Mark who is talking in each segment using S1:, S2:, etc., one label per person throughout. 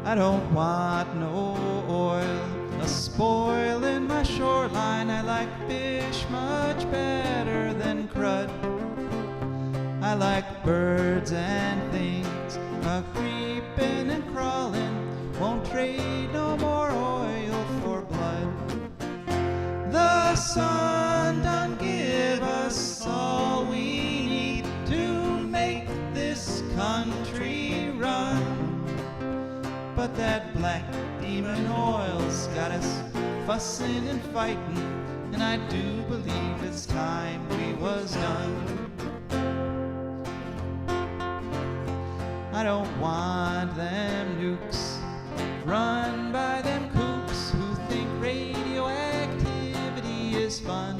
S1: I don't want no oil a-spoiling my shoreline. I like fish much better than crud. I like birds and things a-creeping and crawling. Won't trade no more oil for blood. The sun done give us all we need to make this country run. But that black demon oil's got us fussing and fighting, and I do believe it's time we was done. I don't want them nukes run by them kooks who think radioactivity is fun.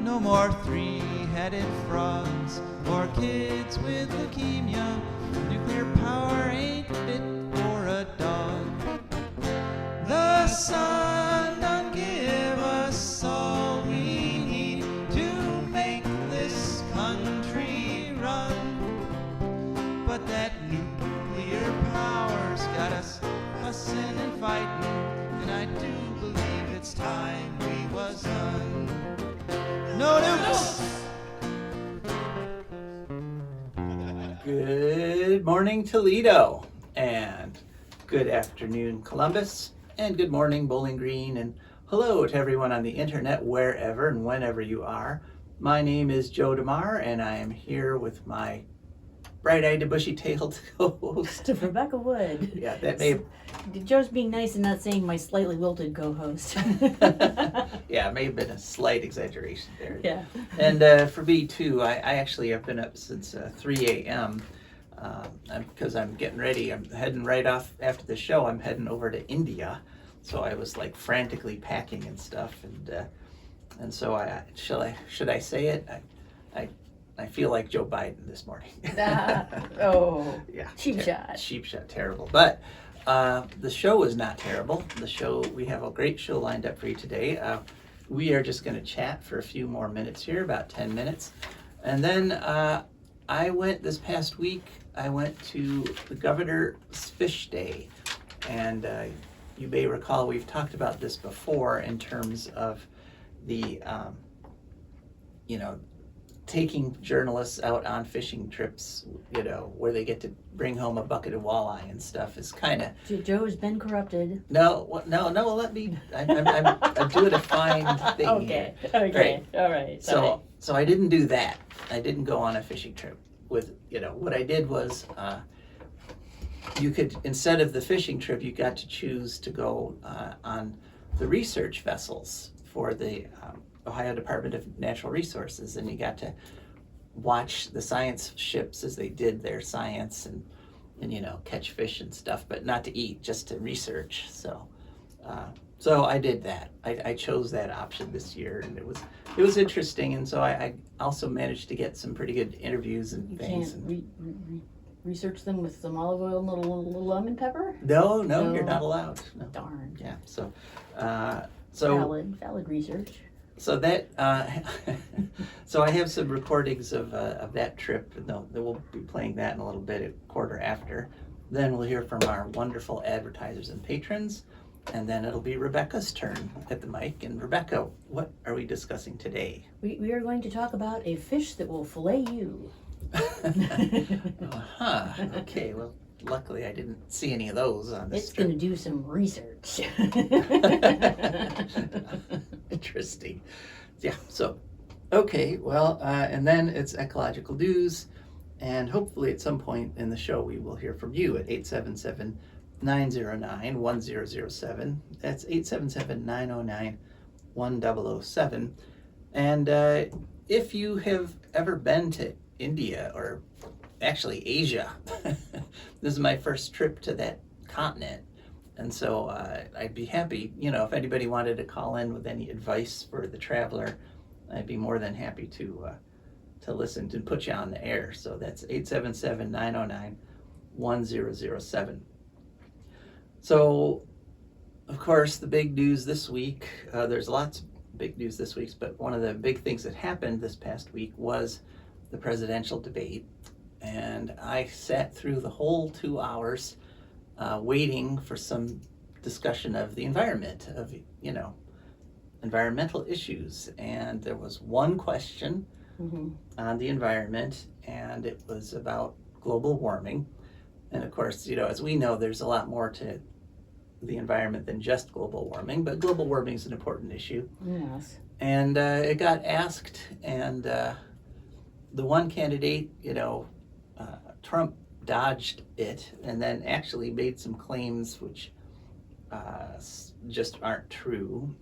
S1: No more three-headed frogs or kids with leukemia. Nuclear power ain't fit for a dog. The sun done give us all we need to make this country run. But that nuclear power's got us fussing and fighting, and I do believe it's time we was done. No nukes!
S2: Good morning, Toledo, and good afternoon, Columbus, and good morning, Bowling Green, and hello to everyone on the internet, wherever and whenever you are. My name is Joe DeMare, and I am here with my bright-eyed, bushy-tailed co-host,
S3: Rebecca Wood.
S2: Yeah, that may.
S3: Joe's being nice and not saying my slightly wilted co-host.
S2: Yeah, it may have been a slight exaggeration there.
S3: Yeah.
S2: And for me too, I actually have been up since 3 a.m. Because I'm getting ready. I'm heading right off after the show. I'm heading over to India, so I was like frantically packing and stuff. And so should I say it? I feel like Joe Biden this morning.
S3: Oh,
S2: yeah,
S3: cheap shot.
S2: Cheap shot, terrible. But the show is not terrible. We have a great show lined up for you today. We are just going to chat for a few more minutes here, about 10 minutes. And then this past week, I went to the Governor's Fish Day. And you may recall we've talked about this before in terms of the, taking journalists out on fishing trips, where they get to bring home a bucket of walleye and stuff is kind of.
S3: Joe has been corrupted.
S2: No, let me. I'm doing a fine thing.
S3: Okay.
S2: Here.
S3: Okay.
S2: Right.
S3: All right.
S2: So I didn't do that. I didn't go on a fishing trip with. What I did was, you could, instead of the fishing trip, you got to choose to go on the research vessels for the Ohio Department of Natural Resources, and you got to watch the science ships as they did their science and catch fish and stuff, but not to eat, just to research. So I did that. I chose that option this year, and it was interesting, and so I also managed to get some pretty good interviews and
S3: you
S2: things.
S3: Can't research them with some olive oil and a little lemon pepper?
S2: No, you're not allowed. No.
S3: Darn.
S2: Yeah. So
S3: valid research.
S2: So that, so I have some recordings of that trip, and we'll be playing that in a little bit, a quarter after. Then we'll hear from our wonderful advertisers and patrons, and then it'll be Rebecca's turn at the mic. And Rebecca, what are we discussing today?
S3: We are going to talk about a fish that will fillet you.
S2: Okay, well, luckily I didn't see any of those on this
S3: It's
S2: trip.
S3: going to do some research.
S2: Interesting. Yeah, so, okay, well, and then it's Ecological News, and hopefully at some point in the show we will hear from you at 877-909-1007. That's 877-909-1007. And if you have ever been to India, or actually Asia, this is my first trip to that continent. And so I'd be happy, if anybody wanted to call in with any advice for the traveler, I'd be more than happy to listen to put you on the air. So that's 877-909-1007. So, of course, the big news this week, there's lots of big news this week, but one of the big things that happened this past week was the presidential debate. And I sat through the whole 2 hours waiting for some discussion of the environment, of, environmental issues. And there was one question on the environment, and it was about global warming. And of course, as we know, there's a lot more to the environment than just global warming, but global warming is an important issue.
S3: Yes.
S2: And it got asked, and the one candidate, Trump dodged it and then actually made some claims which just aren't true.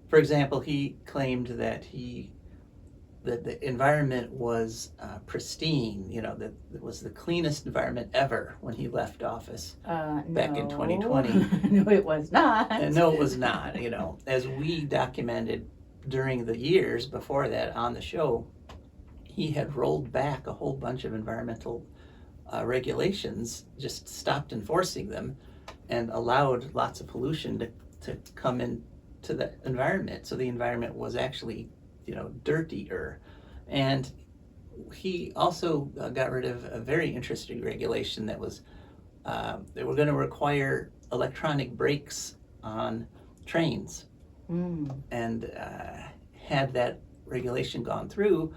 S2: For example, he claimed that the environment was pristine, that it was the cleanest environment ever when he left office back in 2020.
S3: No, it was not.
S2: And no, it was not. As we documented during the years before that on the show, he had rolled back a whole bunch of environmental regulations, just stopped enforcing them, and allowed lots of pollution to come into the environment. So the environment was actually, dirtier. And he also got rid of a very interesting regulation that was, they were going to require electronic brakes on trains. And had that regulation gone through,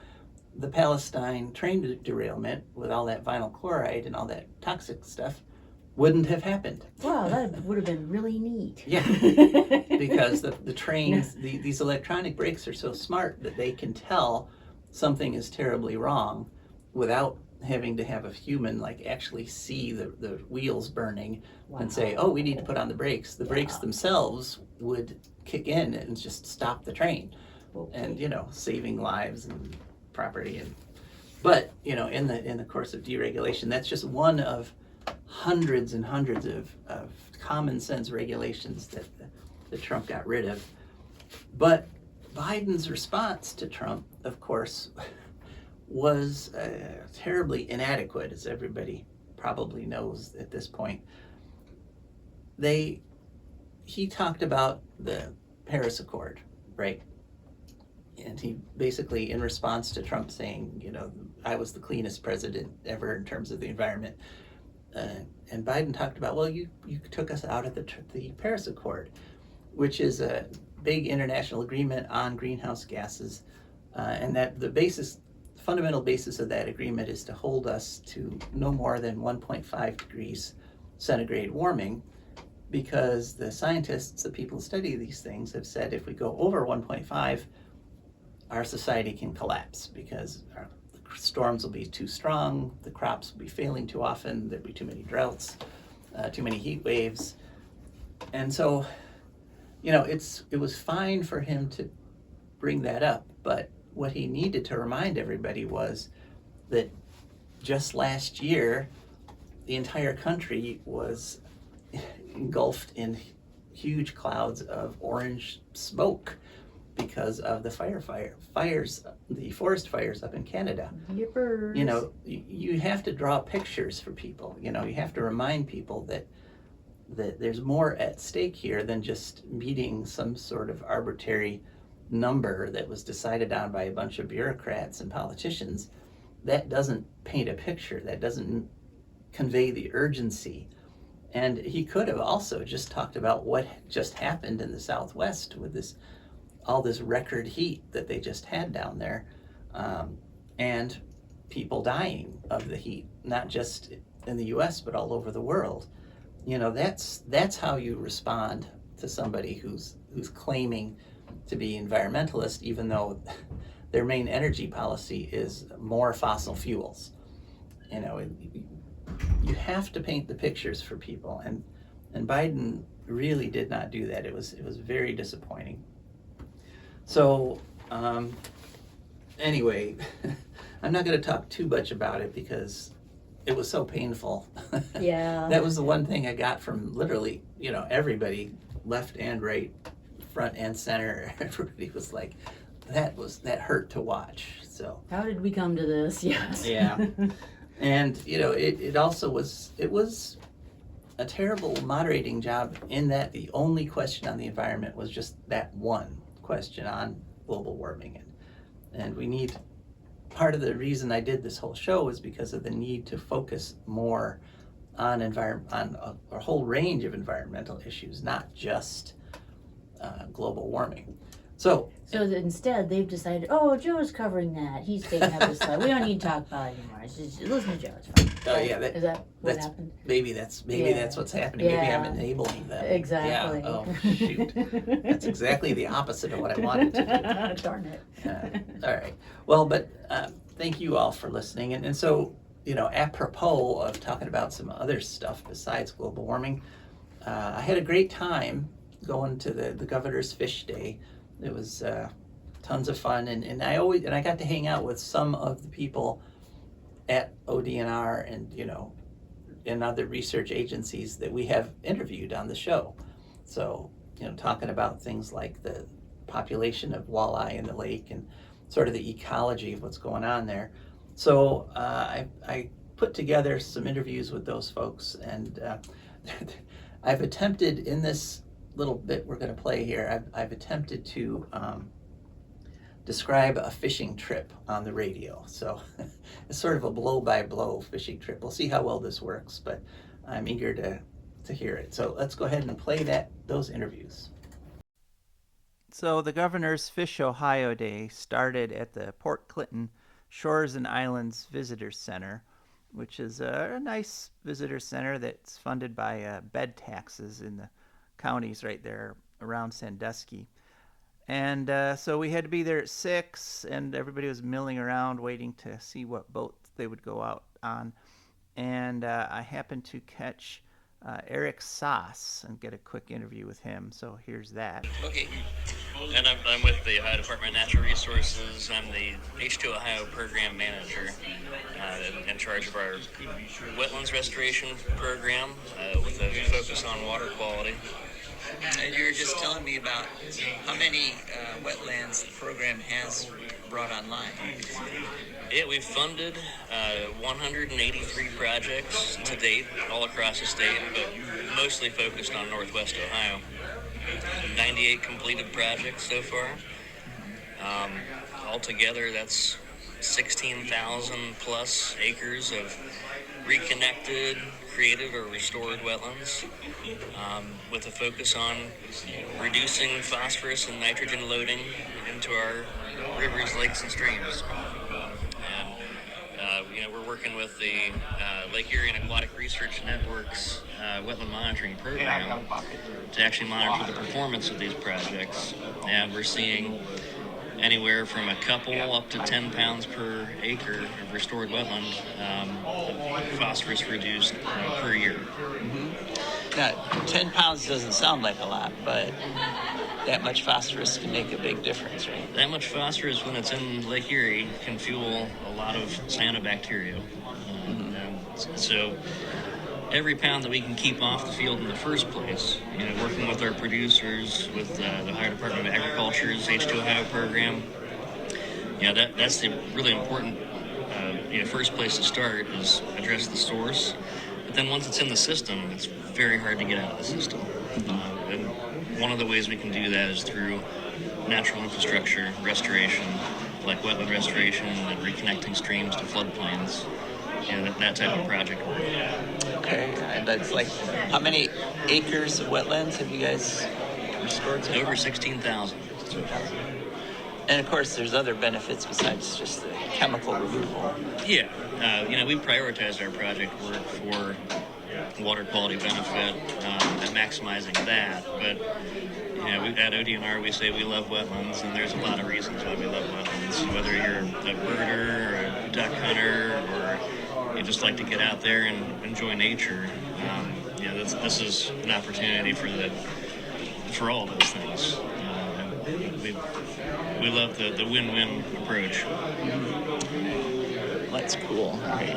S2: the Palestine train derailment with all that vinyl chloride and all that toxic stuff wouldn't have happened.
S3: Wow, that would have been really neat.
S2: Yeah, because the trains, these electronic brakes are so smart that they can tell something is terribly wrong without having to have a human actually see the wheels burning and say, oh, we need to put on the brakes. The brakes themselves would kick in and just stop the train.
S3: Okay.
S2: And saving lives and property. But in the course of deregulation, that's just one of hundreds and hundreds of common sense regulations that Trump got rid of. But Biden's response to Trump, of course, was terribly inadequate, as everybody probably knows at this point. He talked about the Paris Accord, right? And he basically, in response to Trump saying, I was the cleanest president ever in terms of the environment, and Biden talked about, well, you took us out of the Paris Accord, which is a big international agreement on greenhouse gases, and that the fundamental basis of that agreement is to hold us to no more than 1.5 degrees centigrade warming, because the scientists, the people who study these things, have said if we go over 1.5, our society can collapse because the storms will be too strong, the crops will be failing too often, there'll be too many droughts, too many heat waves. And so, it was fine for him to bring that up, but what he needed to remind everybody was that just last year, the entire country was engulfed in huge clouds of orange smoke because of the fires, the forest fires up in Canada.
S3: Yippers.
S2: You have to draw pictures for people. You have to remind people that there's more at stake here than just meeting some sort of arbitrary number that was decided on by a bunch of bureaucrats and politicians. That doesn't paint a picture. That doesn't convey the urgency. And he could have also just talked about what just happened in the Southwest with all this record heat that they just had down there, and people dying of the heat, not just in the US, but all over the world. That's how you respond to somebody who's claiming to be environmentalist, even though their main energy policy is more fossil fuels. You have to paint the pictures for people, and Biden really did not do that. It was very disappointing. So anyway, I'm not going to talk too much about it because it was so painful.
S3: Yeah.
S2: That was the one thing I got from literally, everybody, left and right, front and center. Everybody was like, that hurt to watch. So
S3: how did we come to this? Yes.
S2: Yeah. And it also was a terrible moderating job in that the only question on the environment was just that one question on global warming, and we need, part of the reason I did this whole show was because of the need to focus more on a whole range of environmental issues, not just global warming. So
S3: instead, they've decided, oh, Joe's covering that. He's taking up the slide. We don't need to talk about it anymore. It's just, listen to Joe. It's fine.
S2: Oh
S3: Right?
S2: yeah,
S3: Is that what happened?
S2: Maybe that's what's happening. Maybe I'm enabling them.
S3: Exactly.
S2: Yeah. Oh shoot, that's exactly the opposite of what I wanted to do.
S3: Darn it.
S2: All right. Well, but thank you all for listening. And so, apropos of talking about some other stuff besides global warming, I had a great time going to the Governor's Fish Day. It was tons of fun, and I got to hang out with some of the people at ODNR and and other research agencies that we have interviewed on the show. So talking about things like the population of walleye in the lake and sort of the ecology of what's going on there. So I put together some interviews with those folks, and I've attempted in this little bit we're going to play here, I've attempted to describe a fishing trip on the radio. So it's sort of a blow-by-blow fishing trip. We'll see how well this works, but I'm eager to hear it. So let's go ahead and play those interviews. So the Governor's Fish Ohio Day started at the Port Clinton Shores and Islands Visitor Center, which is a nice visitor center that's funded by bed taxes in the counties right there around Sandusky. And so we had to be there at 6, and everybody was milling around waiting to see what boat they would go out on. And I happened to catch Eric Sass and get a quick interview with him. So here's that.
S4: Okay. And I'm with the Ohio Department of Natural Resources. I'm the H2 Ohio Program Manager in charge of our wetlands restoration program with a focus on water quality.
S2: You were just telling me about how many wetlands the program has brought online.
S4: Yeah, we've funded 183 projects to date, all across the state, but mostly focused on Northwest Ohio. 98 completed projects so far. Altogether, that's 16,000 plus acres of reconnected, created, or restored wetlands, with a focus on reducing phosphorus and nitrogen loading into our rivers, lakes, and streams. And we're working with the Lake Erie and Aquatic Research Network's wetland monitoring program to actually monitor the performance of these projects. And we're seeing anywhere from a couple up to 10 pounds per acre of restored wetland phosphorus reduced per year.
S2: Mm-hmm. Now, 10 pounds doesn't sound like a lot, but that much phosphorus can make a big difference, right?
S4: That much phosphorus, when it's in Lake Erie, can fuel a lot of cyanobacteria. So every pound that we can keep off the field in the first place, working with our producers, with the Ohio Department of Agriculture's H2 Ohio program, that's the really important first place to start, is address the source. But then once it's in the system, it's very hard to get out of the system. And one of the ways we can do that is through natural infrastructure restoration, like wetland restoration and reconnecting streams to floodplains. That type of project work.
S2: Okay, and that's like, how many acres of wetlands have you guys restored?
S4: Over 16,000.
S2: And of course, there's other benefits besides just the chemical removal.
S4: Yeah, we prioritized our project work for water quality benefit and maximizing that. But at ODNR we say we love wetlands, and there's a lot of reasons why we love wetlands. Whether you're a birder or a duck hunter, or you just like to get out there and enjoy nature, this is an opportunity for all those things. We love the win-win approach.
S2: That's cool. Great.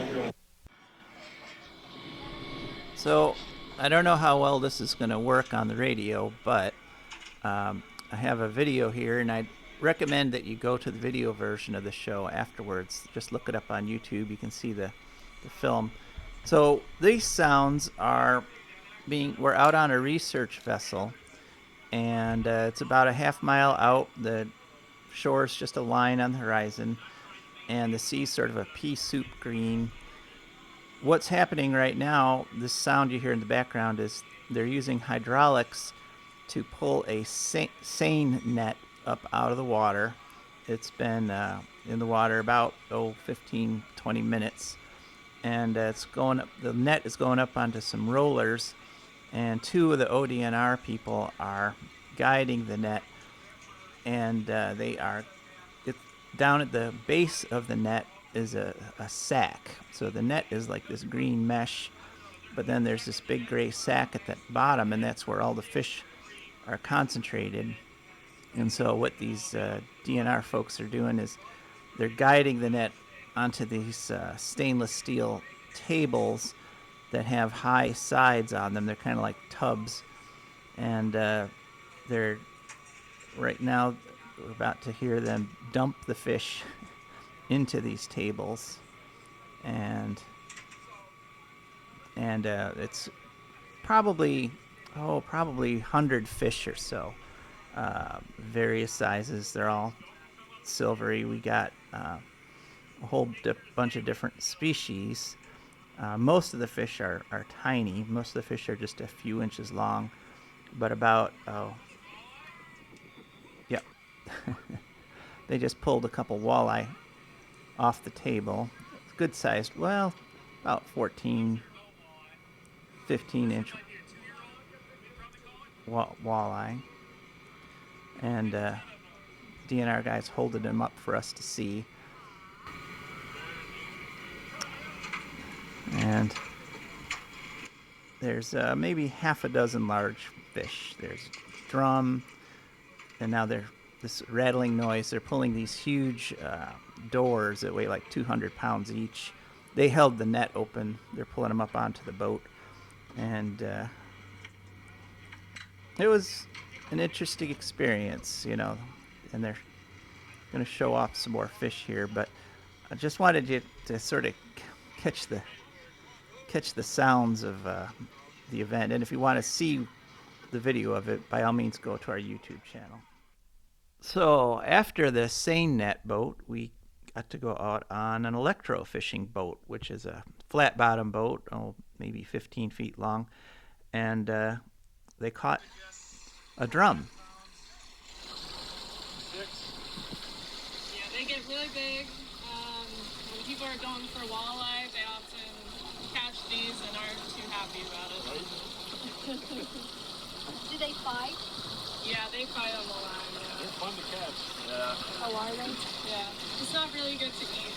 S2: So, I don't know how well this is going to work on the radio, but I have a video here, and I'd recommend that you go to the video version of the show afterwards. Just look it up on YouTube. You can see the film. So these sounds we're out on a research vessel, and it's about a half mile out. The shore is just a line on the horizon, and the sea's sort of a pea soup green.
S1: what's happening right now, this sound you hear in the background, is they're using hydraulics to pull a seine net up out of the water. It's been in the water about 15, 20 minutes, and it's going up. The net is going up onto some rollers, and two of the ODNR people are guiding the net, and they are down at the base of the net is a sack. So the net is like this green mesh, but then there's this big gray sack at the bottom, and that's where all the fish are concentrated. And so what these DNR folks are doing is they're guiding the net onto these stainless steel tables that have high sides on them. They're kind of like tubs. And they're, right now, we're about to hear them dump the fish into these tables. And it's probably 100 fish or so. Various sizes. They're all silvery. We got a whole bunch of different species. Most of the fish are tiny. Most of the fish are just a few inches long, but about yep. They just pulled a couple walleye off the table. Good sized, well, about 14, 15-inch walleye. And DNR guys holding them up for us to see. And there's maybe half a dozen large fish. There's drum, and now they're this rattling noise. They're pulling these huge doors that weigh like 200 pounds each. They held the net open. They're pulling them up onto the boat, and it was an interesting experience, you know. And they're going to show off some more fish here, but I just wanted you to sort of catch the sounds of the event. And if you want to see the video of it, by all means go to our YouTube channel. So after the seine net boat, we got to go out on an electro fishing boat, which is a flat bottom boat, maybe 15 feet long, and they caught a drum.
S5: Yeah, they get really big. When people are going for walleye, they often catch these and aren't too happy about it.
S6: Do they fight?
S5: Yeah, they fight on the line. Yeah.
S7: They're fun to catch. Yeah.
S6: Oh, are they?
S5: Yeah, it's not really good to eat.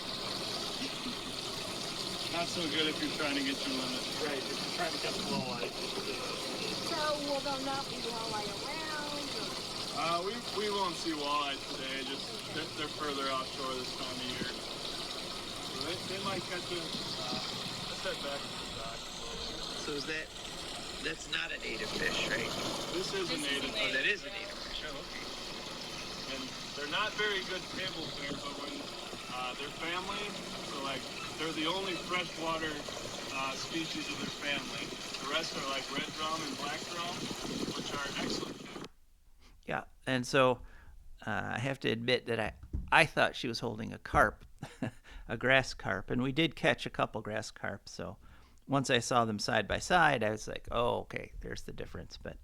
S7: Not so good if you're trying to get your limit. Right, if you're trying to catch a walleye.
S6: So will there not be walleye around? Or?
S7: We won't see walleye today. Just they're further offshore this time of year. So they might catch a set back to the dock.
S2: So that's not a native fish, right?
S7: This is a native fish.
S2: Oh, that is a native fish. Oh, okay.
S7: And they're not very good table fare, but when they're family, so like they're the only freshwater species of their family. The rest are like red drum and black drum, which are excellent fish.
S1: Yeah, and so I have to admit that I thought she was holding a carp, a grass carp, and we did catch a couple grass carp. So once I saw them side by side, I was like, oh, okay, there's the difference. But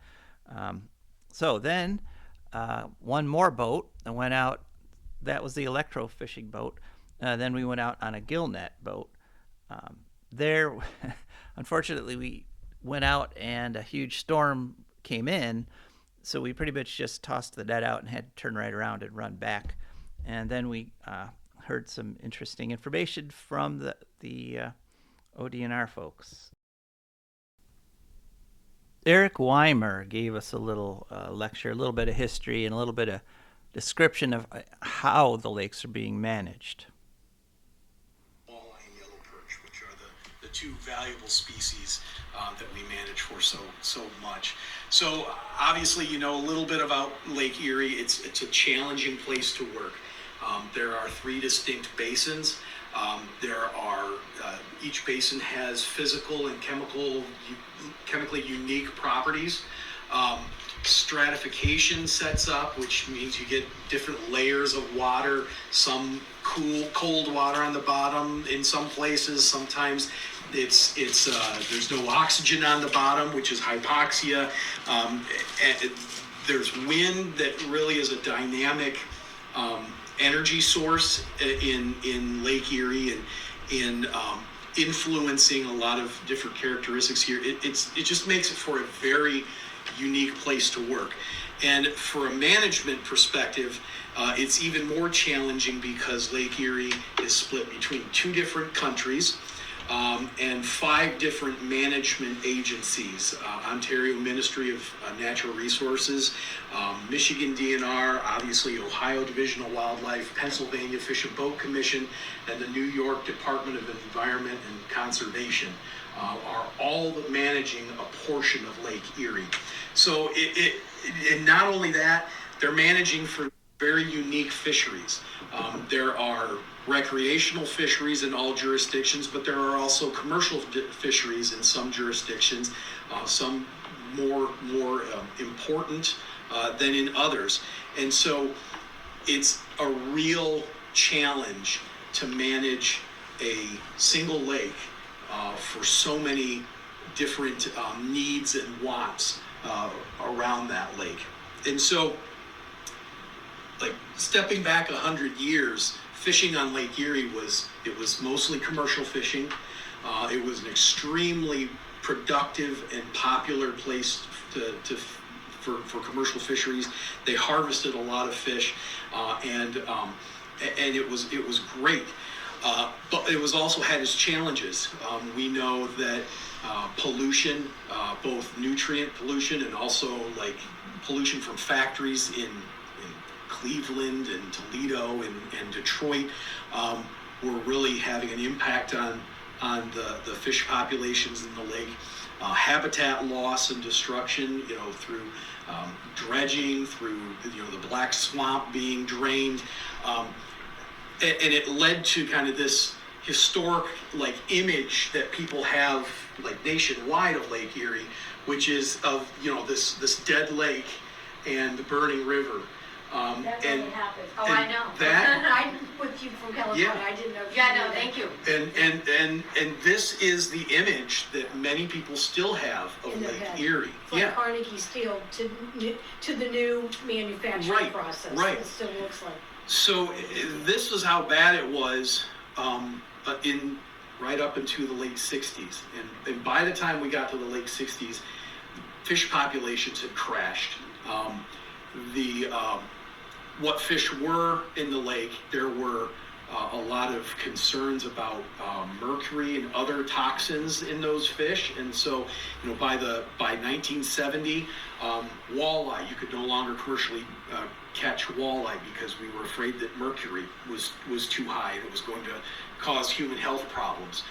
S1: so then one more boat and went out. That was the electro fishing boat. Then we went out on a gill net boat. There, unfortunately, we went out and a huge storm came in. So we pretty much just tossed the net out and had to turn right around and run back. And then we heard some interesting information from the ODNR folks. Eric Weimer gave us a little lecture, a little bit of history, and a little bit of description of how the lakes are being managed.
S8: Walleye and yellow perch, which are the two valuable species that we manage for so much. So obviously, you know a little bit about Lake Erie. It's a challenging place to work. There are 3 distinct basins. Each basin has physical and chemically unique properties. Stratification sets up, which means you get different layers of water, some cold water on the bottom in some places, sometimes there's no oxygen on the bottom, which is hypoxia. And there's wind that really is a dynamic energy source in Lake Erie and in influencing a lot of different characteristics here. It just makes it for a very unique place to work. And for a management perspective, it's even more challenging because Lake Erie is split between 2 different countries and 5 different management agencies. Ontario Ministry of Natural Resources, Michigan DNR, obviously Ohio Division of Wildlife, Pennsylvania Fish and Boat Commission, and the New York Department of Environment and Conservation are all managing a portion of Lake Erie. So and not only that, they're managing for very unique fisheries. There are recreational fisheries in all jurisdictions, but there are also commercial fisheries in some jurisdictions, some more important than in others. And so it's a real challenge to manage a single lake for so many different needs and wants around that lake. And so, like, stepping back 100 years, fishing on Lake Erie was mostly commercial fishing. It was an extremely productive and popular place for commercial fisheries. They harvested a lot of fish, and it was great. But it was also had its challenges. We know that pollution, both nutrient pollution and also like pollution from factories in Cleveland and Toledo and Detroit were really having an impact on the fish populations in the lake. Habitat loss and destruction, through dredging, through the black swamp being drained, and it led to kind of this historic like image that people have like nationwide of Lake Erie, which is of this dead lake and the burning river.
S6: That doesn't happen.
S9: Oh, I know.
S6: I'm with you from California.
S8: Yeah.
S6: I didn't know.
S9: Thank you.
S8: And this is the image that many people still have of
S6: In their
S8: Lake
S6: head.
S8: Erie.
S6: It's like Carnegie Steel to the new manufacturing process.
S8: Right.
S6: It still looks like.
S8: So this was how bad it was right up into the late 60s. And by the time we got to the late 60s, fish populations had crashed. What fish were in the lake, there were a lot of concerns about mercury and other toxins in those fish. And so, by 1970, walleye, you could no longer commercially catch walleye because we were afraid that mercury was too high and it was going to cause human health problems.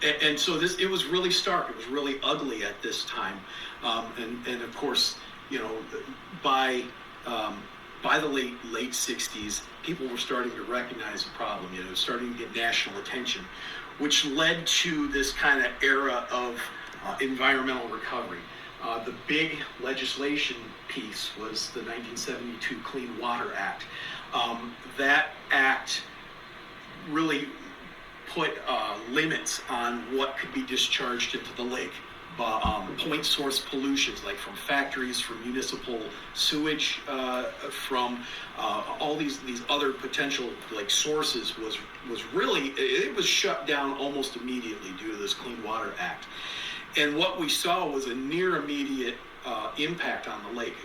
S8: And so it was really stark. It was really ugly at this time. And of course, by the late 60s, people were starting to recognize the problem, starting to get national attention, which led to this kind of era of environmental recovery. The big legislation piece was the 1972 Clean Water Act. That act really put limits on what could be discharged into the lake. Point source pollutions, like from factories, from municipal sewage, from all these other potential like sources was really, it was shut down almost immediately due to this Clean Water Act. And what we saw was a near immediate impact on the lake.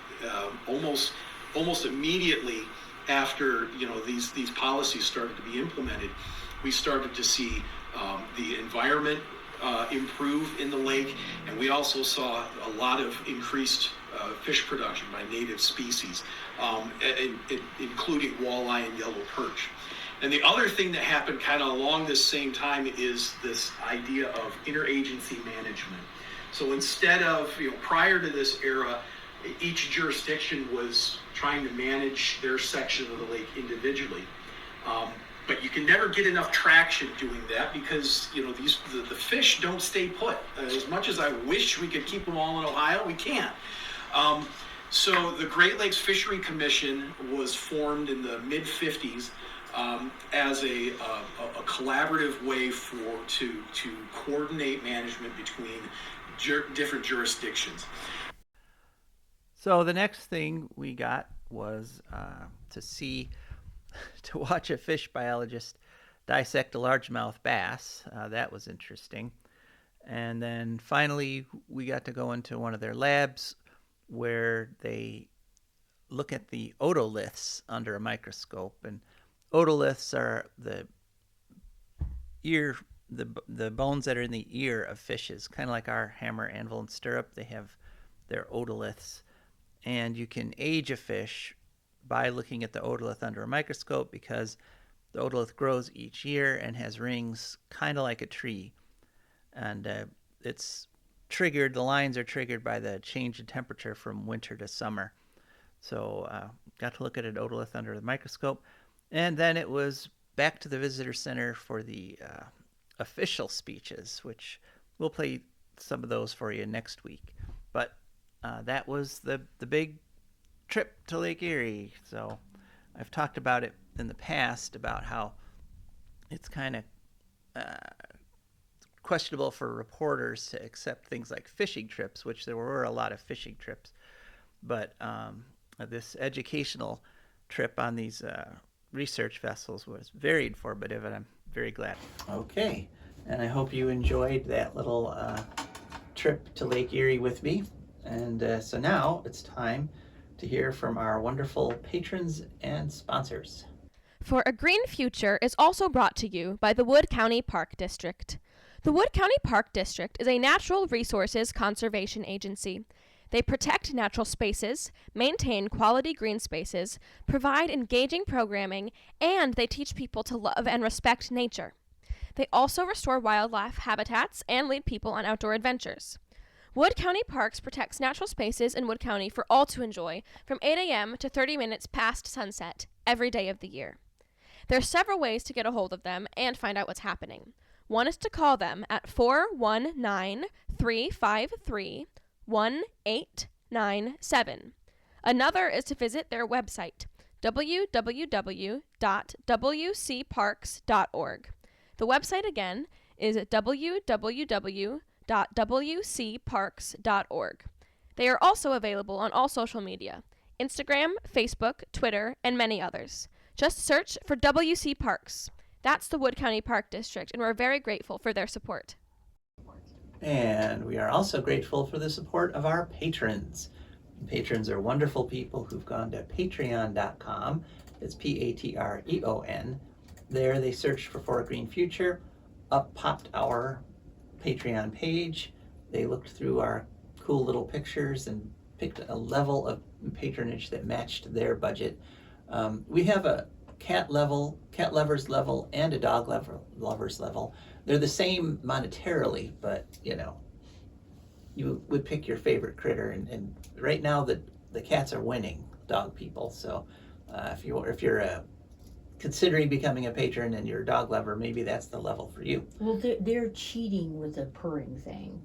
S8: Almost immediately after these policies started to be implemented, we started to see the environment improve in the lake, and we also saw a lot of increased fish production by native species, including walleye and yellow perch. And the other thing that happened kind of along this same time is this idea of interagency management. So instead of, prior to this era, each jurisdiction was trying to manage their section of the lake individually. But you can never get enough traction doing that because, the fish don't stay put. As much as I wish we could keep them all in Ohio, we can't. So the Great Lakes Fishery Commission was formed in the mid-50s as a collaborative way to coordinate management between different jurisdictions.
S2: So the next thing we got was to watch a fish biologist dissect a largemouth bass. That was interesting. And then finally, we got to go into one of their labs where they look at the otoliths under a microscope. And otoliths are the bones that are in the ear of fishes, kind of like our hammer, anvil, and stirrup. They have their otoliths. And you can age a fish by looking at the otolith under a microscope, because the otolith grows each year and has rings kind of like a tree. And the lines are triggered by the change in temperature from winter to summer. So got to look at an otolith under the microscope. And then it was back to the visitor center for the official speeches, which we'll play some of those for you next week. But that was the big trip to Lake Erie. So I've talked about it in the past, about how it's kind of questionable for reporters to accept things like fishing trips, which there were a lot of fishing trips. But this educational trip on these research vessels was very informative, and I'm very glad. Okay, and I hope you enjoyed that little trip to Lake Erie with me. And so now it's time to hear from our wonderful patrons and sponsors.
S9: For a Green Future is also brought to you by the Wood County Park District. The Wood County Park District is a natural resources conservation agency. They protect natural spaces, maintain quality green spaces, provide engaging programming, and they teach people to love and respect nature. They also restore wildlife habitats and lead people on outdoor adventures. Wood County Parks protects natural spaces in Wood County for all to enjoy from 8 a.m. to 30 minutes past sunset every day of the year. There are several ways to get a hold of them and find out what's happening. One is to call them at 419-353-1897. Another is to visit their website, www.wcparks.org. The website again is www.wcparks.org. They are also available on all social media, Instagram, Facebook, Twitter, and many others. Just search for WC Parks. That's the Wood County Park District, and we're very grateful for their support.
S2: And we are also grateful for the support of our patrons. Patrons are wonderful people who've gone to patreon.com. It's Patreon. There they searched for a Green Future. Up popped our Patreon page. They looked through our cool little pictures and picked a level of patronage that matched their budget. We have a cat lovers level, and a dog lovers level. They're the same monetarily, but you would pick your favorite critter, and right now the cats are winning dog people. So if you're considering becoming a patron and you're a dog lover, maybe that's the level for you.
S3: Well, they're cheating with the purring thing.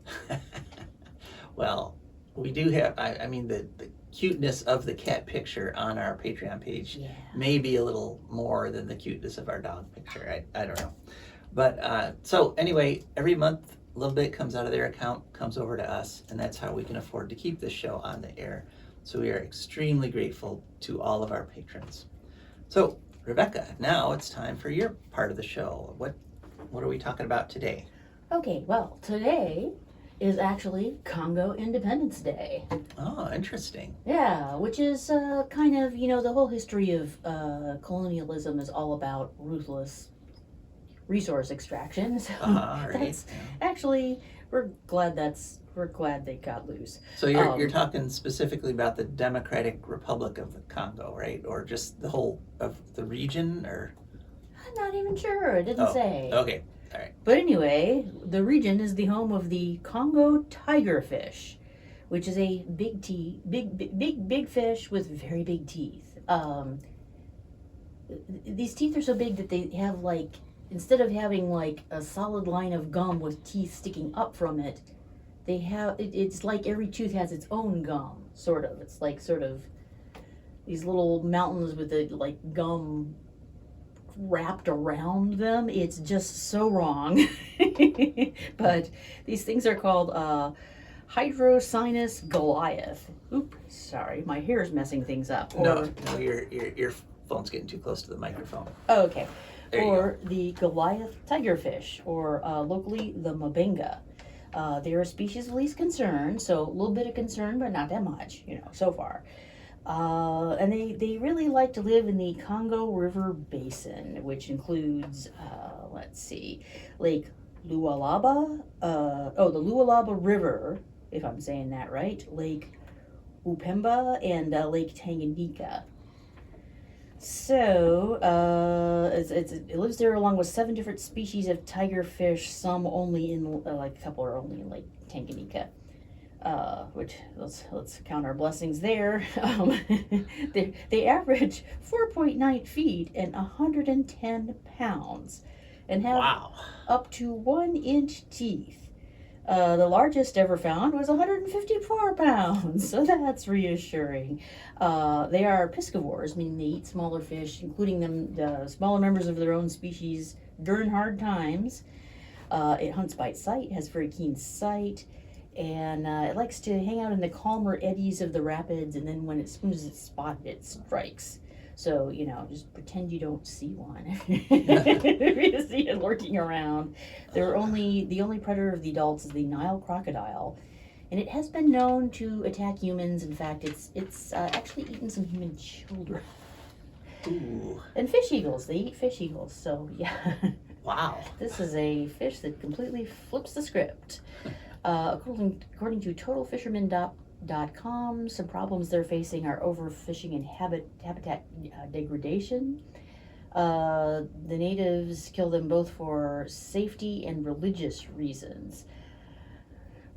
S2: Well, we do have, the cuteness of the cat picture on our Patreon page may be a little more than the cuteness of our dog picture. I don't know. But so anyway, every month a little bit comes out of their account, comes over to us, and that's how we can afford to keep this show on the air. So we are extremely grateful to all of our patrons. So Rebecca, now it's time for your part of the show. What are we talking about today?
S3: Okay, well, today is actually Congo Independence Day.
S2: Oh, interesting.
S3: Yeah, which is kind of, the whole history of colonialism is all about ruthless resource extraction. So that's actually, we're glad they got loose.
S2: So you're talking specifically about the Democratic Republic of the Congo, right? Or just the whole of the region, or?
S3: I'm not even sure. It didn't say.
S2: Okay. All right.
S3: But anyway, the region is the home of the Congo tigerfish, which is a big fish with very big teeth. These teeth are so big that they have instead of having a solid line of gum with teeth sticking up from it, they have, it's like every tooth has its own gum, sort of. It's like sort of these little mountains with the like gum wrapped around them. It's just so wrong. But these things are called Hydrosinus Goliath. Oops, sorry, my hair is messing things up.
S2: No, your phone's getting too close to the microphone.
S3: Oh, okay.
S2: There you
S3: Or the Goliath Tigerfish, or locally the Mabenga. They're a species of least concern, so a little bit of concern, but not that much, so far. And they really like to live in the Congo River Basin, which includes, Lake Lualaba, the Lualaba River, if I'm saying that right, Lake Upemba, and Lake Tanganyika. So, it lives there along with 7 different species of tigerfish, some only in, a couple are only in Lake Tanganyika. Which, let's count our blessings there. They average 4.9 feet and 110 pounds and have up to 1-inch teeth. The largest ever found was 154 pounds, so that's reassuring. They are piscivores, meaning they eat smaller fish, including the smaller members of their own species during hard times. It hunts by sight, has very keen sight, and it likes to hang out in the calmer eddies of the rapids, and then as soon as it's spotted, it strikes. So, just pretend you don't see one. If you see it lurking around. The only predator of the adults is the Nile crocodile, and it has been known to attack humans. In fact, it's actually eaten some human children.
S2: Ooh.
S3: And fish eagles. They eat fish eagles, so yeah.
S2: Wow.
S3: This is a fish that completely flips the script. According to TotalFisherman.com, some problems they're facing are overfishing and habitat degradation. The natives kill them both for safety and religious reasons,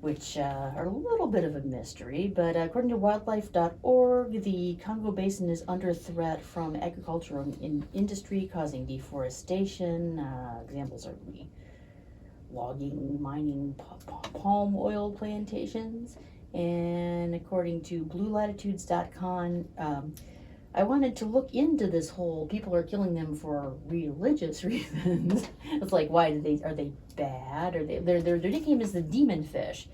S3: which are a little bit of a mystery. But according to wildlife.org, the Congo Basin is under threat from agricultural industry causing deforestation. Examples are logging, mining, palm oil plantations. And according to bluelatitudes.com, I wanted to look into this whole people are killing them for religious reasons. It's like, why are they bad? Or their nickname is the demon fish.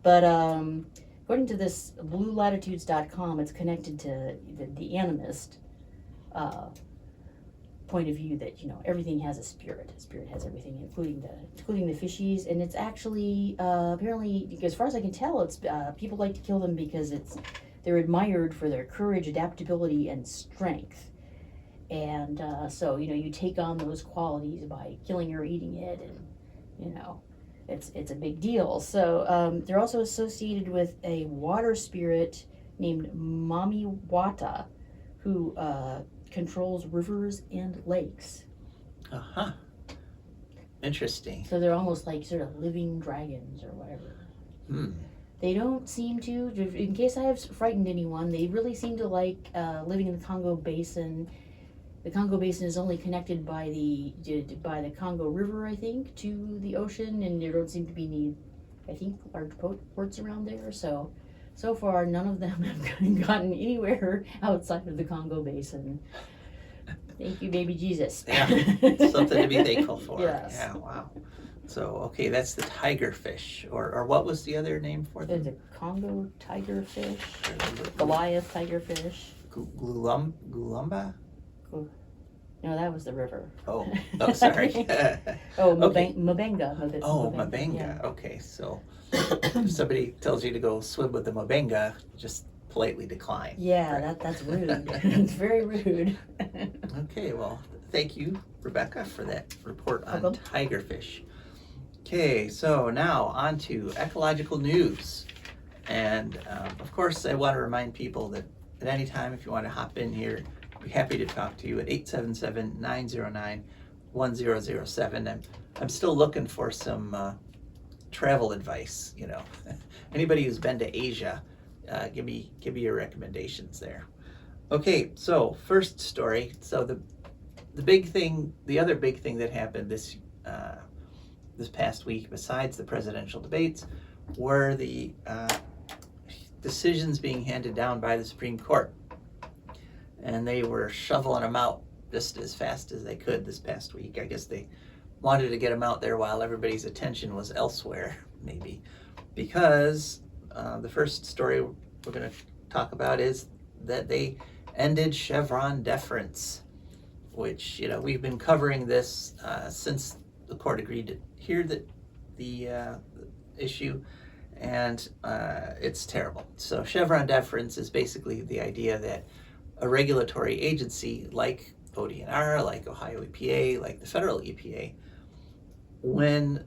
S3: But according to this bluelatitudes.com, it's connected to the animist point of view that everything has a spirit. A spirit has everything, including the fishies, and it's actually apparently, as far as I can tell, it's people like to kill them because they're admired for their courage, adaptability, and strength. And so you take on those qualities by killing or eating it, and it's a big deal. So they're also associated with a water spirit named Mami Wata, who controls rivers and lakes.
S2: Uh-huh. Interesting.
S3: So they're almost like sort of living dragons or whatever. They don't seem to, in case I have frightened anyone, they really seem to like living in the Congo Basin. The Congo Basin is only connected by the Congo River, I think, to the ocean, and there don't seem to be any, I think, large ports around there. So far, none of them have gotten anywhere outside of the Congo Basin. Thank you, baby Jesus.
S2: Yeah, something to be thankful for.
S3: Yes.
S2: Yeah, wow. So, okay, that's the tigerfish. Or what was the other name for them?
S3: There's a Congo tigerfish, Goliath tigerfish.
S2: Gulumba?
S3: No, that was the river.
S2: Oh, sorry. Okay.
S3: Mabenga.
S2: Mabenga.
S3: Yeah.
S2: Okay, so if somebody tells you to go swim with the Mabenga, just politely decline.
S3: Yeah,
S2: right?
S3: that's rude. It's very rude.
S2: Okay, well, thank you, Rebecca, for that report on
S3: Welcome.
S2: tigerfish. Okay, so now on to ecological news. And of course, I want to remind people that at any time, if you want to hop in here, I'd be happy to talk to you at 877-909-1007. I'm still looking for some travel advice, Anybody who's been to Asia, give me your recommendations there. Okay, so first story. So the other big thing that happened this past week, besides the presidential debates, were the decisions being handed down by the Supreme Court. And they were shoveling them out just as fast as they could this past week. I guess they wanted to get them out there while everybody's attention was elsewhere, maybe. Because the first story we're going to talk about is that they ended Chevron deference, which, we've been covering this since the court agreed to hear the issue, and it's terrible. So Chevron deference is basically the idea that a regulatory agency like ODNR, like Ohio EPA, like the federal EPA, when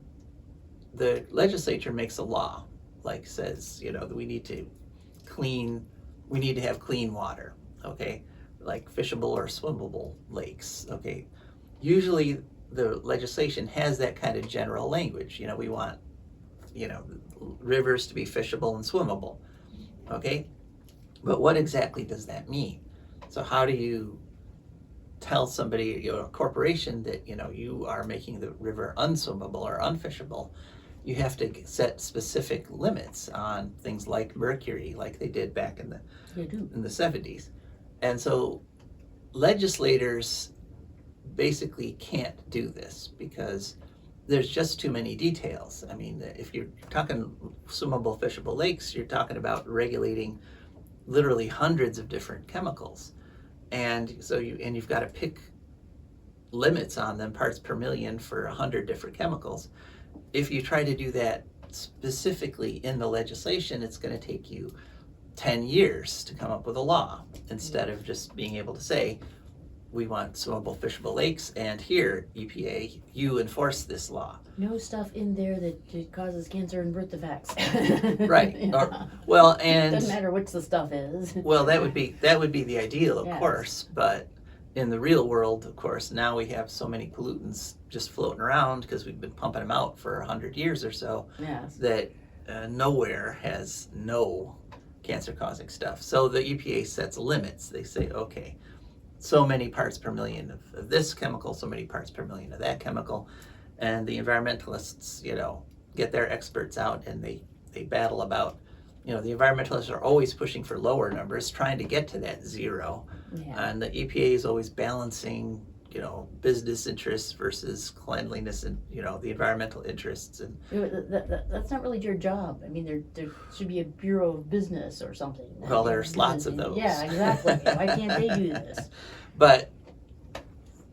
S2: the legislature makes a law, like says, that we need to have clean water, okay, like fishable or swimmable lakes, okay. Usually the legislation has that kind of general language. We want, rivers to be fishable and swimmable, okay. But what exactly does that mean? So how do you tell somebody, a corporation, that you are making the river unswimmable or unfishable? You have to set specific limits on things like mercury, like they did back in the 70s. And so legislators basically can't do this because there's just too many details. I mean, if you're talking swimmable, fishable lakes, you're talking about regulating literally hundreds of different chemicals. And so you've got to pick limits on them, parts per million for 100 different chemicals. If you try to do that specifically in the legislation, it's going to take you 10 years to come up with a law, instead of just being able to say, we want swimmable, fishable lakes, and here, EPA, you enforce this law.
S3: No stuff in there that causes cancer and birth defects.
S2: Right.
S3: Yeah.
S2: And
S3: doesn't matter which the stuff is.
S2: Well, that would be the ideal, of course, but in the real world, of course, now we have so many pollutants just floating around because we've been pumping them out for 100 years or so, that nowhere has no cancer-causing stuff. So the EPA sets limits. They say, okay, so many parts per million of this chemical, so many parts per million of that chemical, and the environmentalists, get their experts out and they battle about, the environmentalists are always pushing for lower numbers, trying to get to that zero, and the EPA is always balancing, business interests versus cleanliness and, the environmental interests. And
S3: that's not really your job. I mean, there should be a Bureau of Business or something.
S2: Well, there's lots of those.
S3: Yeah, exactly. Why can't they do this?
S2: But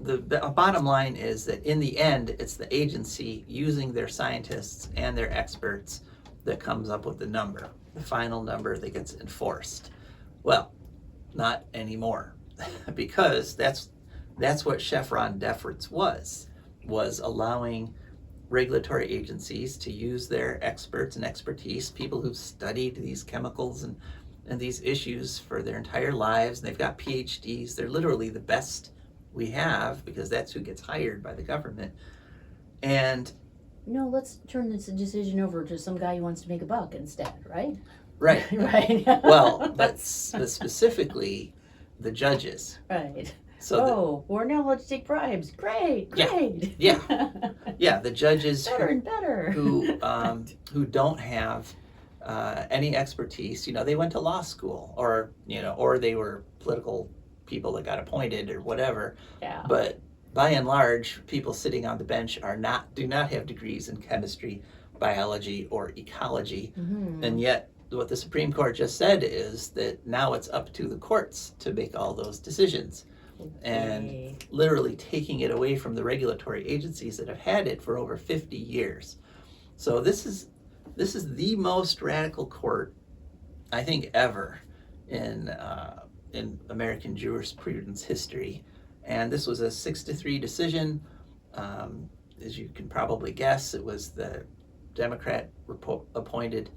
S2: the bottom line is that in the end, it's the agency using their scientists and their experts that comes up with the number, the final number that gets enforced. Well, not anymore, because that's what Chevron deference was allowing regulatory agencies to use their experts and expertise, people who've studied these chemicals and these issues for their entire lives. And they've got PhDs. They're literally the best we have because that's who gets hired by the government. And
S3: let's turn this decision over to some guy who wants to make a buck instead, right?
S2: Right.
S3: Right.
S2: Well, but specifically the judges.
S3: Right.
S2: So
S3: or now let's take bribes. Great.
S2: Yeah. The judges
S3: better and better.
S2: who don't have any expertise. They went to law school, or they were political people that got appointed or whatever.
S3: Yeah.
S2: But by and large, people sitting on the bench do not have degrees in chemistry, biology, or ecology, and yet what the Supreme Court just said is that now it's up to the courts to make all those decisions. And literally taking it away from the regulatory agencies that have had it for over 50 years. So this is the most radical court, I think, ever in American jurisprudence history. And this was a 6-3 decision. As you can probably guess, it was the Democrat appointed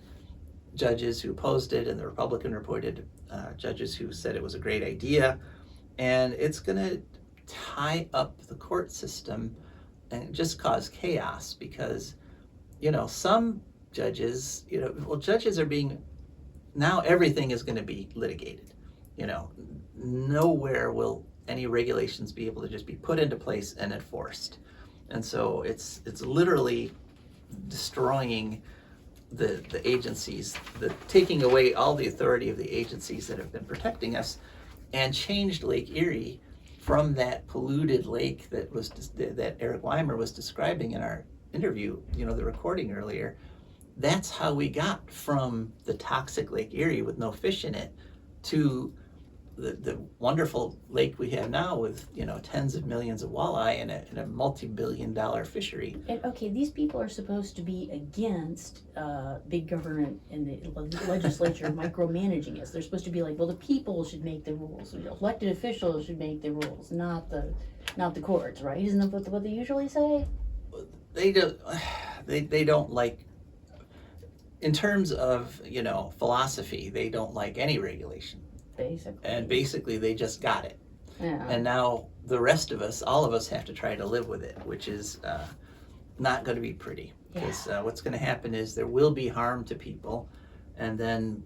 S2: judges who opposed it and the Republican appointed judges who said it was a great idea. And it's going to tie up the court system and just cause chaos because, some judges, judges are now everything is going to be litigated. Nowhere will any regulations be able to just be put into place and enforced. And so it's literally destroying the agencies, taking away all the authority of the agencies that have been protecting us, and changed Lake Erie from that polluted lake that Eric Weimer was describing in our interview, the recording earlier. That's how we got from the toxic Lake Erie with no fish in it to the wonderful lake we have now with tens of millions of walleye and a multi-billion-dollar fishery.
S3: And okay, these people are supposed to be against big government and the legislature micromanaging us. They're supposed to be like, well, the people should make the rules. Elected officials should make the rules, not the courts, right? Isn't that what they usually say?
S2: They don't like, in terms of philosophy, they don't like any regulation. Basically they just got it.
S3: Yeah.
S2: And now the rest of us, all of us, have to try to live with it, which is not going to be pretty. Because what's going to happen is there will be harm to people, and then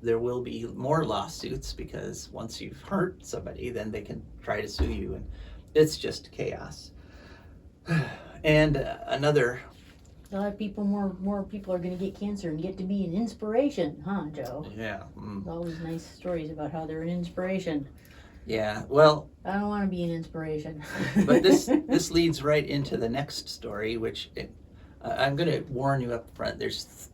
S2: there will be more lawsuits, because once you've hurt somebody, then they can try to sue you, and it's just chaos. And another.
S3: A lot of people, more people are going to get cancer and get to be an inspiration, huh, Joe?
S2: Yeah.
S3: All these nice stories about how they're an inspiration.
S2: Yeah. Well,
S3: I don't want to be an inspiration.
S2: But this leads right into the next story, which I'm going to warn you up front. There's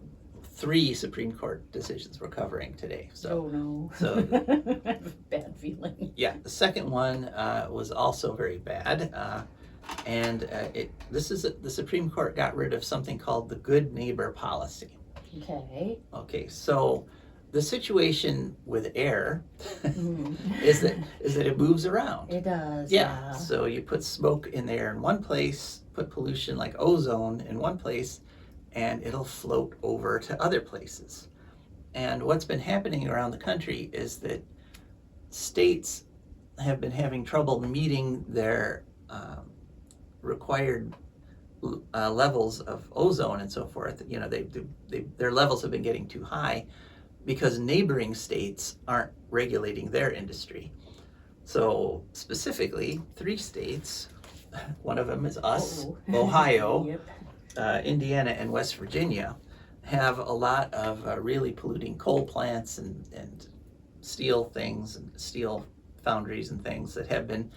S2: 3 Supreme Court decisions we're covering today. So,
S3: oh no.
S2: So
S3: I have a bad feeling.
S2: Yeah. The second one was also very bad. The Supreme Court got rid of something called the good neighbor policy. Okay, so the situation with air is that it moves around.
S3: It does.
S2: Yeah. So you put smoke in the air in one place, put pollution like ozone in one place, and it'll float over to other places. And what's been happening around the country is that states have been having trouble meeting their required levels of ozone and so forth. Their levels have been getting too high because neighboring states aren't regulating their industry. So specifically, 3 states, one of them is us, Ohio,
S3: Yep.
S2: Indiana, and West Virginia, have a lot of really polluting coal plants and steel things and steel foundries and things that have been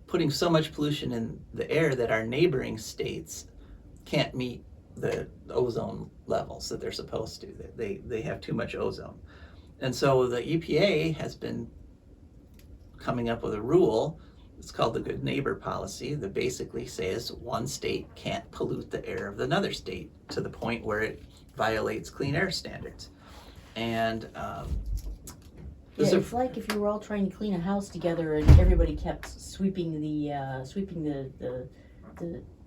S2: putting so much pollution in the air that our neighboring states can't meet the ozone levels that they're supposed to. They have too much ozone. And so the EPA has been coming up with a rule. It's called the good neighbor policy that basically says one state can't pollute the air of another state to the point where it violates clean air standards. And
S3: it's like if you were all trying to clean a house together and everybody kept sweeping the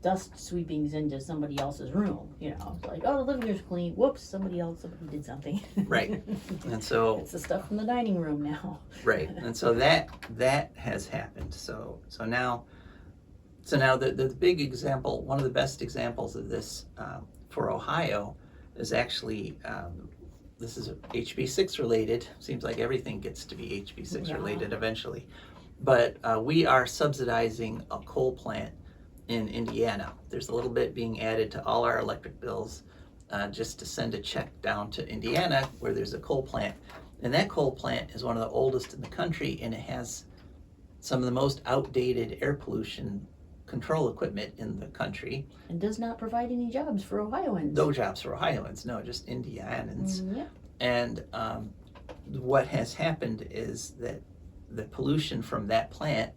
S3: dust sweepings into somebody else's room. It's like, oh, the living room's clean. Whoops, somebody did something.
S2: Right. And so
S3: it's the stuff from the dining room now.
S2: Right. And so that has happened. So now the big example, one of the best examples of this for Ohio is actually this is HB6 related. Seems like everything gets to be HB6 related eventually. But we are subsidizing a coal plant in Indiana. There's a little bit being added to all our electric bills just to send a check down to Indiana where there's a coal plant. And that coal plant is one of the oldest in the country, and it has some of the most outdated air pollution control equipment in the country.
S3: And does not provide any jobs for Ohioans.
S2: No jobs for Ohioans, no, just Indianans.
S3: Yeah.
S2: And what has happened is that the pollution from that plant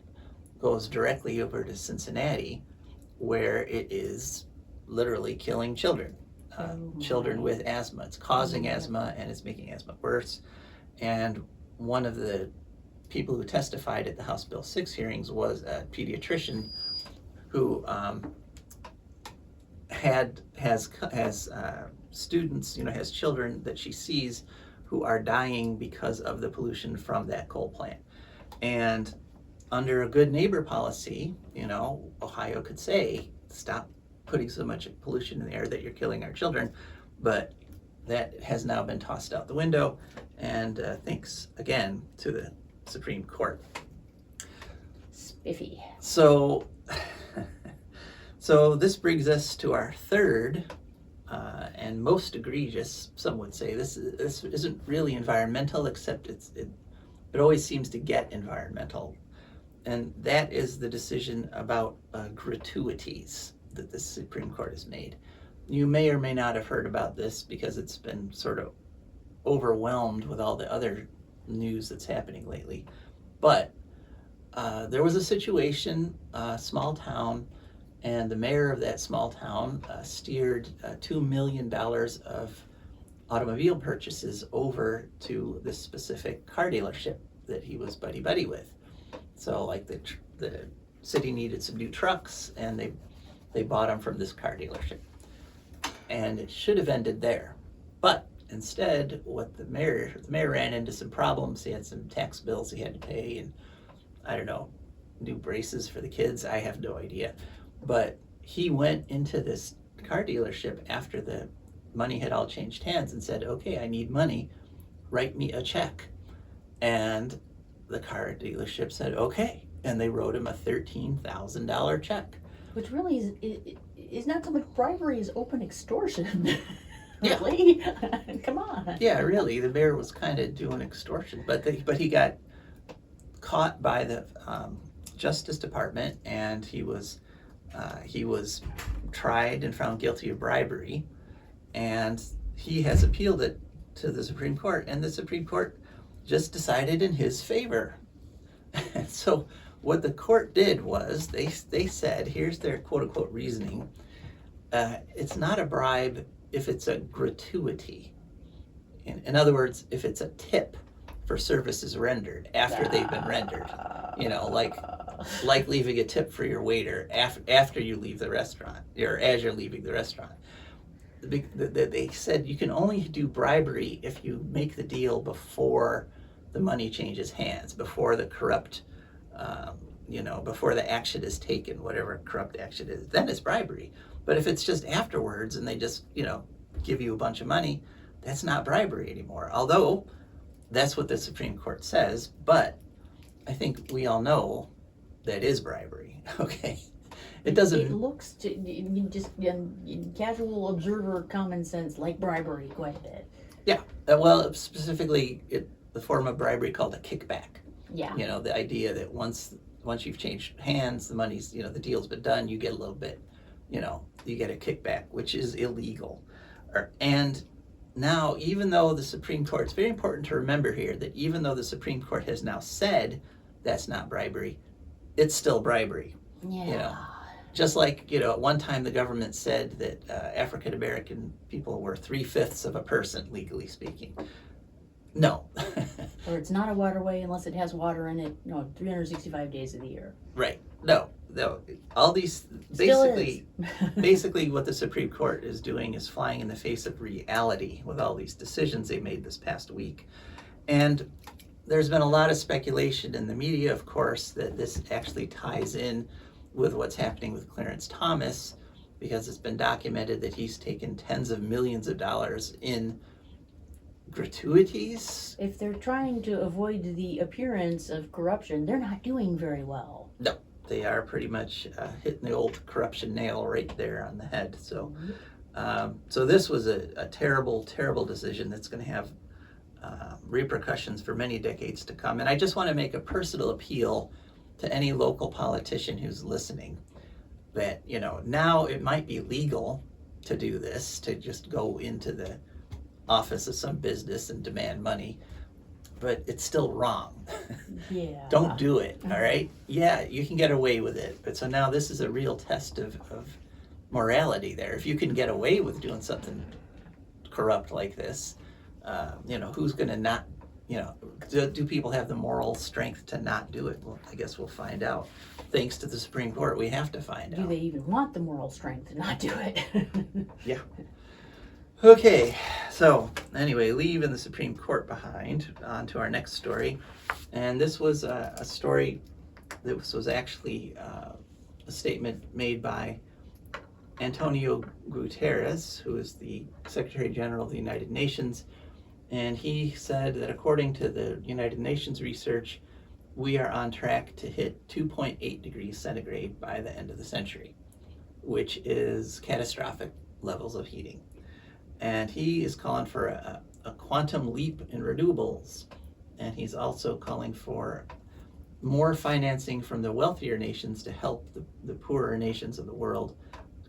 S2: goes directly over to Cincinnati, where it is literally killing children. Children with asthma. It's causing asthma, and it's making asthma worse. And one of the people who testified at the House Bill 6 hearings was a pediatrician who has students, has children that she sees who are dying because of the pollution from that coal plant. And under a good neighbor policy, Ohio could say, stop putting so much pollution in the air that you're killing our children. But that has now been tossed out the window, and thanks again to the Supreme Court.
S3: Spiffy.
S2: So this brings us to our third and most egregious, some would say, this isn't really environmental, except it always seems to get environmental. And that is the decision about gratuities that the Supreme Court has made. You may or may not have heard about this because it's been sort of overwhelmed with all the other news that's happening lately. But there was a situation, a small town, and the mayor of that small town steered $2 million of automobile purchases over to this specific car dealership that he was buddy-buddy with. So like the city needed some new trucks, and they bought them from this car dealership. And it should have ended there. But instead, what the mayor ran into some problems. He had some tax bills he had to pay, and I don't know, new braces for the kids. I have no idea. But he went into this car dealership after the money had all changed hands and said, okay, I need money, write me a check. And the car dealership said, okay. And they wrote him a $13,000 check.
S3: Which really is not so much bribery as open extortion.
S2: Yeah.
S3: Really? Come on.
S2: Yeah, really. The mayor was kind of doing extortion, but he got caught by the Justice Department, and he was tried and found guilty of bribery, and he has appealed it to the Supreme Court, and the Supreme Court just decided in his favor. So what the court did was they said, here's their quote-unquote reasoning, it's not a bribe if it's a gratuity. In other words, if it's a tip for services rendered after they've been rendered. You know, like leaving a tip for your waiter after you leave the restaurant, or as you're leaving the restaurant. They said you can only do bribery if you make the deal before the money changes hands, before the corrupt, before the action is taken, whatever corrupt action is, then it's bribery. But if it's just afterwards and they just, give you a bunch of money, that's not bribery anymore. Although that's what the Supreme Court says, but I think we all know that is bribery. Okay. It doesn't.
S3: It looks just casual observer common sense like bribery quite a bit.
S2: Yeah. Well, specifically, the form of bribery called a kickback.
S3: Yeah.
S2: The idea that once you've changed hands, the money's, the deal's been done, you get a little bit, you get a kickback, which is illegal. And now, even though the Supreme Court, it's very important to remember here that even though the Supreme Court has now said that's not bribery, it's still bribery.
S3: Yeah.
S2: Just like, at one time the government said that African American people were 3/5 of a person, legally speaking. No.
S3: Or it's not a waterway unless it has water in it, 365 days of the year.
S2: Right. No. All these, basically what the Supreme Court is doing is flying in the face of reality with all these decisions they made this past week. And there's been a lot of speculation in the media, of course, that this actually ties in with what's happening with Clarence Thomas, because it's been documented that he's taken tens of millions of dollars in gratuities.
S3: If they're trying to avoid the appearance of corruption, they're not doing very well.
S2: No, they are pretty much hitting the old corruption nail right there on the head. So, so this was a terrible, terrible decision that's going to have repercussions for many decades to come. And I just want to make a personal appeal to any local politician who's listening that, now it might be legal to do this, to just go into the office of some business and demand money, but it's still wrong.
S3: Yeah.
S2: Don't do it, all right? Yeah, you can get away with it, but so now this is a real test of morality there. If you can get away with doing something corrupt like this, who's going to not, do people have the moral strength to not do it? Well, I guess we'll find out. Thanks to the Supreme Court, we have to find out.
S3: Do they even want the moral strength to not do it?
S2: Yeah. Okay, so anyway, leaving the Supreme Court behind, on to our next story. And this was a story that was actually a statement made by Antonio Guterres, who is the Secretary General of the United Nations. And he said that according to the United Nations research, we are on track to hit 2.8 degrees centigrade by the end of the century, which is catastrophic levels of heating. and he is calling for a quantum leap in renewables, and he's also calling for more financing from the wealthier nations to help the poorer nations of the world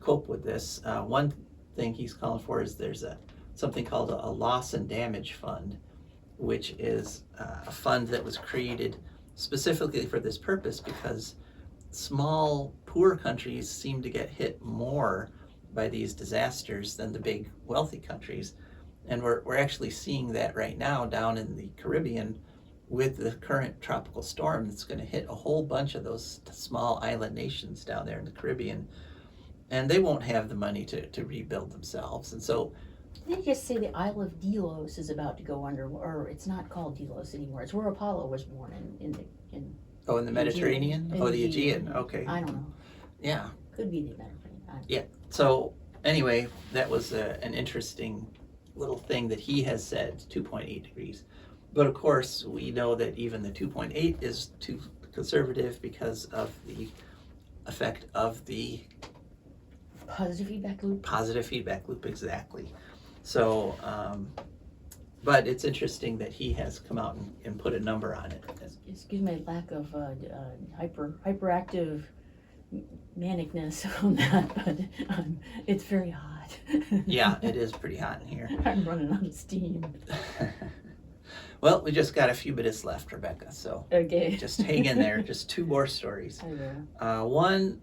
S2: cope with this. One thing he's calling for is there's something called a loss and damage fund, which is a fund that was created specifically for this purpose because small poor countries seem to get hit more by these disasters than the big wealthy countries. And we're actually seeing that right now down in the Caribbean with the current tropical storm that's going to hit a whole bunch of those small island nations down there in the Caribbean. And they won't have the money to rebuild themselves. And so
S3: They just say the Isle of Delos is about to go under, or it's not called Delos anymore. It's where Apollo was born in
S2: the Mediterranean?
S3: In
S2: Oh, the Aegean. Okay.
S3: I don't know.
S2: Yeah.
S3: Could be the Mediterranean.
S2: Yeah. So anyway, that was an interesting little thing that he has said, 2.8 degrees. But of course, we know that even the 2.8 is too conservative because of the effect of the
S3: Positive feedback loop.
S2: Positive feedback loop, exactly. So, but it's interesting that he has come out and put a number on it.
S3: Excuse my lack of hyperactive manicness on that, but it's very hot.
S2: Yeah, it is pretty hot in here.
S3: I'm running out of steam.
S2: Well, we just got a few minutes left, Rebecca, so
S3: Okay.
S2: just hang in there. Just two more stories.
S3: I will.
S2: One,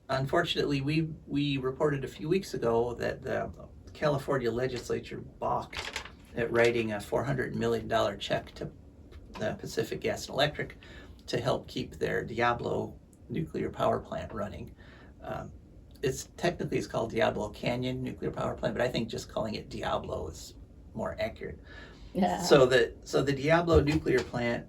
S2: unfortunately, we reported a few weeks ago that the California legislature balked at writing a $400 million check to the Pacific Gas and Electric to help keep their Diablo Nuclear Power Plant running. It's called Diablo Canyon Nuclear Power Plant, but I think just calling it Diablo is more accurate.
S3: Yeah.
S2: So the Diablo Nuclear Plant,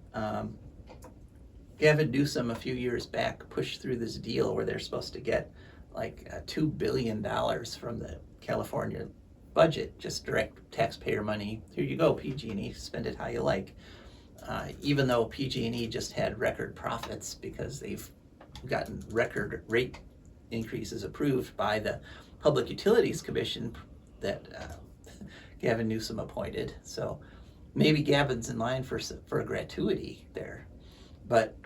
S2: Gavin Newsom a few years back pushed through this deal where they're supposed to get like $2 billion from the California budget, just direct taxpayer money. Here you go, PG&E, spend it how you like. Even though PG&E just had record profits because they've gotten record rate increases approved by the Public Utilities Commission that Gavin Newsom appointed. So maybe Gavin's in line for a gratuity there. But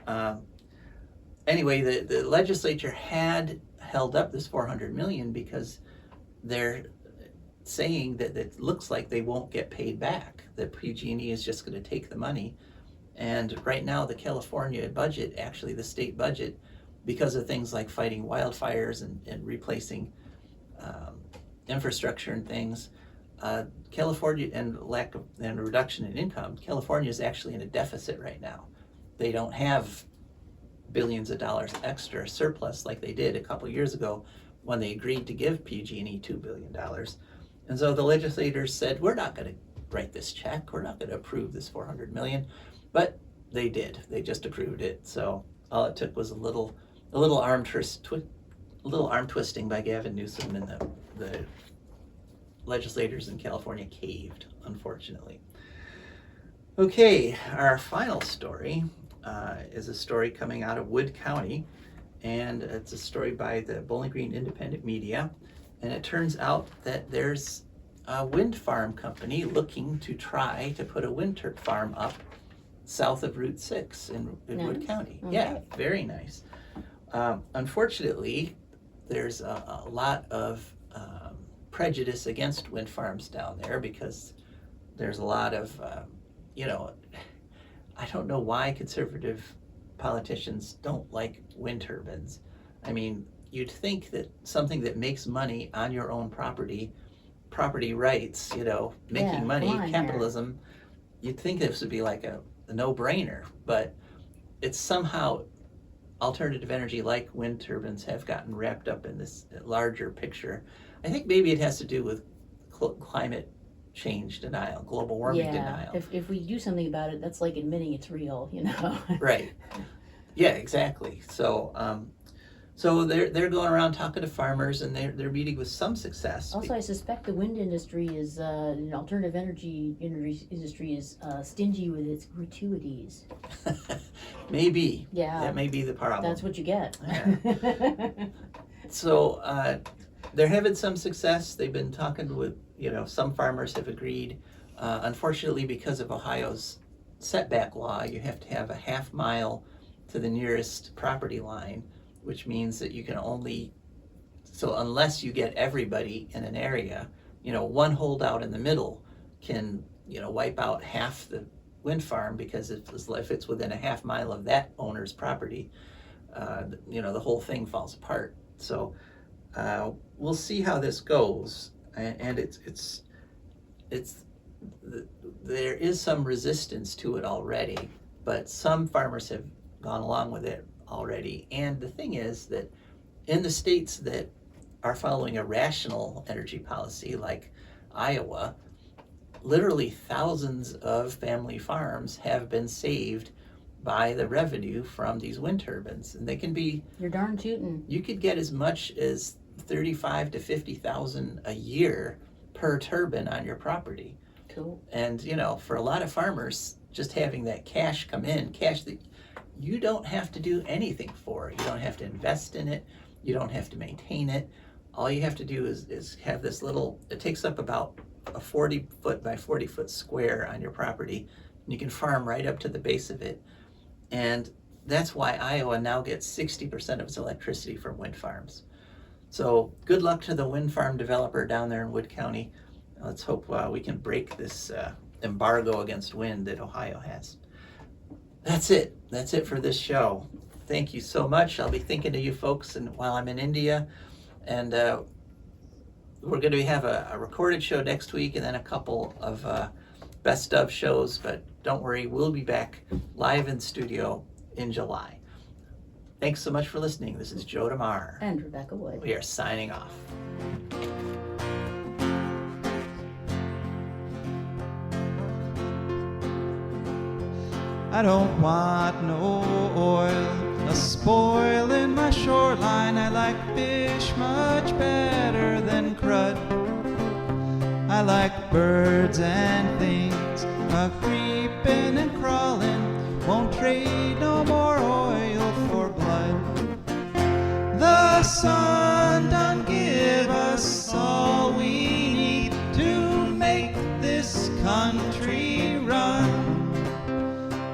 S2: anyway, the legislature had held up this $400 million because they're saying that it looks like they won't get paid back, that PG&E is just going to take the money. And right now the California budget, actually the state budget, because of things like fighting wildfires and replacing infrastructure and things, California and reduction in income, California is actually in a deficit right now. They don't have billions of dollars extra surplus like they did a couple years ago when they agreed to give PG&E $2 billion. And so the legislators said, we're not going to write this check. We're not going to approve this $400 million. But they did. They just approved it. So all it took was a little arm twisting by Gavin Newsom, and the legislators in California caved, unfortunately. Okay, our final story is a story coming out of Wood County, and it's a story by the Bowling Green Independent Media, and it turns out that there's a wind farm company looking to try to put a wind farm up south of Route 6 in Wood County.
S3: Okay.
S2: Yeah, very nice. Unfortunately, there's a lot of prejudice against wind farms down there because there's a lot of, I don't know why conservative politicians don't like wind turbines. I mean, you'd think that something that makes money on your own property rights, making money, capitalism, you'd think this would be like a no-brainer, but it's somehow alternative energy like wind turbines have gotten wrapped up in this larger picture. I think maybe it has to do with climate change denial, global warming denial.
S3: If we do something about it, that's like admitting it's real,
S2: Right. Yeah, exactly. So so they're going around talking to farmers, and they're meeting with some success.
S3: Also, I suspect the wind industry is, an alternative energy industry is stingy with its gratuities.
S2: Maybe.
S3: Yeah.
S2: That may be the problem.
S3: That's what you get.
S2: Yeah. So they're having some success. They've been talking with, some farmers have agreed. Unfortunately, because of Ohio's setback law, you have to have a half mile to the nearest property line, which means that you can only, so unless you get everybody in an area, one holdout in the middle can, wipe out half the wind farm, because if it's within a half mile of that owner's property, the whole thing falls apart. So we'll see how this goes, and there is some resistance to it already, but some farmers have gone along with it already. And the thing is that in the states that are following a rational energy policy, like Iowa, literally thousands of family farms have been saved by the revenue from these wind turbines, and they can be.
S3: You're darn tootin'.
S2: You could get as much as $35,000 to $50,000 a year per turbine on your property.
S3: Cool.
S2: And for a lot of farmers, just having that cash come in, cash that you don't have to do anything for. You don't have to invest in it. You don't have to maintain it. All you have to do is have this little. It takes up about a 40-foot by 40-foot square on your property, and you can farm right up to the base of it. And that's why Iowa now gets 60% of its electricity from wind farms. So good luck to the wind farm developer down there in Wood County. Let's hope we can break this embargo against wind that Ohio has. That's it. That's it for this show. Thank you so much. I'll be thinking of you folks while I'm in India. And we're going to have a recorded show next week, and then a couple of best of shows. But don't worry, we'll be back live in studio in July. Thanks so much for listening. This is Joe DeMare.
S3: And Rebecca Wood.
S2: We are signing off.
S1: I don't want no oil, a spoil in my shoreline. I like fish much better than crud. I like birds and things a creeping and crawling. Won't trade no more oil for blood. The sun done give us all we need to make this country run.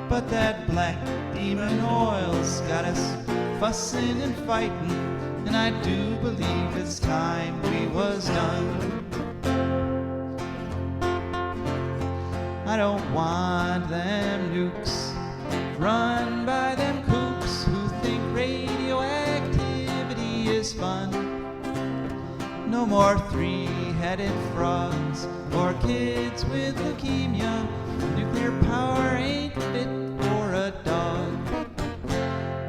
S1: But that black demon oil's got us fussing and fighting, and I do believe it's time we was done. I don't want them nukes run by them kooks who think radioactivity is fun. No more three-headed frogs or kids with leukemia. Nuclear power ain't fit for a dog.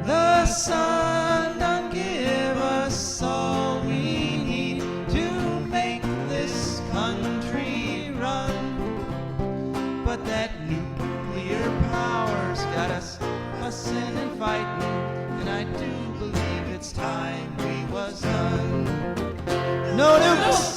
S1: The sun done give us all we need to make this country run. But that nuclear power's got us fussing and fighting, and I do believe it's time we was done. No nukes!